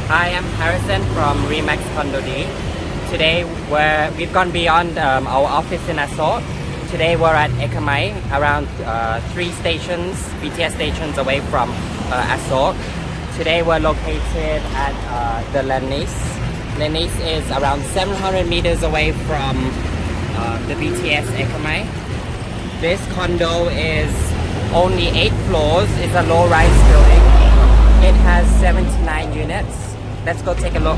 Hi, I'm Harrison from Remax CondoDee. Today we've gone beyond our office in Asok. Today we're at Ekkamai, around 3 stations, BTS stations away from Asok. Today we're located at the Lenis. Lenis is around 700 meters away from the BTS Ekkamai. This condo is only 8 floors. It's a low-rise building. It has 79 units. Let's go take a look.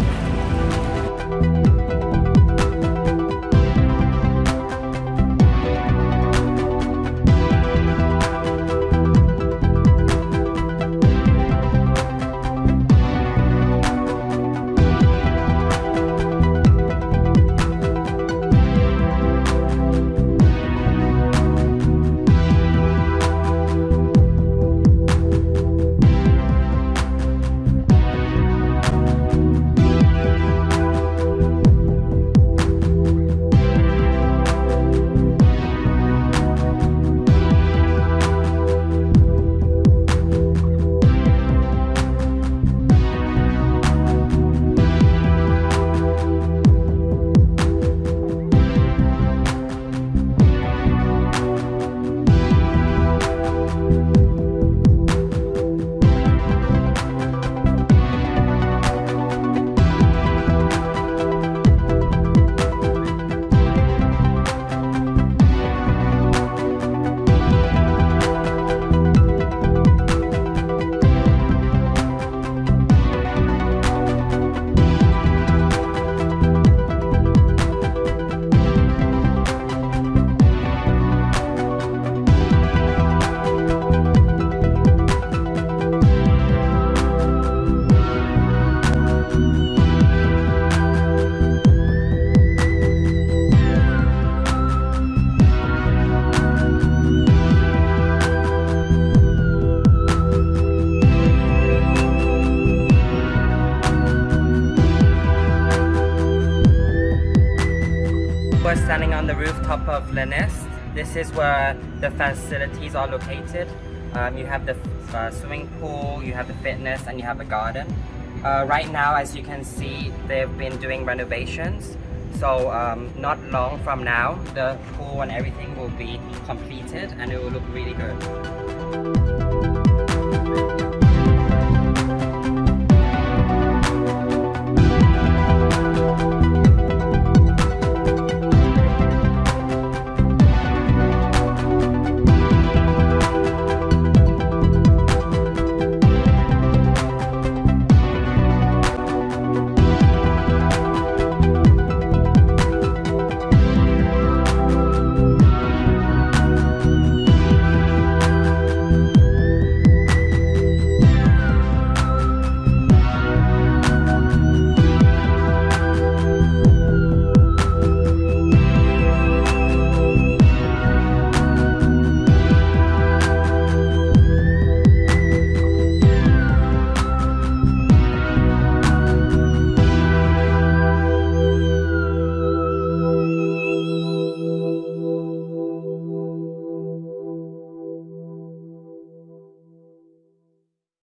We're standing on the rooftop of Lenis. This is where the facilities are located. You have the swimming pool, you have the fitness, and you have a garden. Right now, as you can see, they've been doing renovations. So not long from now, the pool and everything will be completed and it will look really good.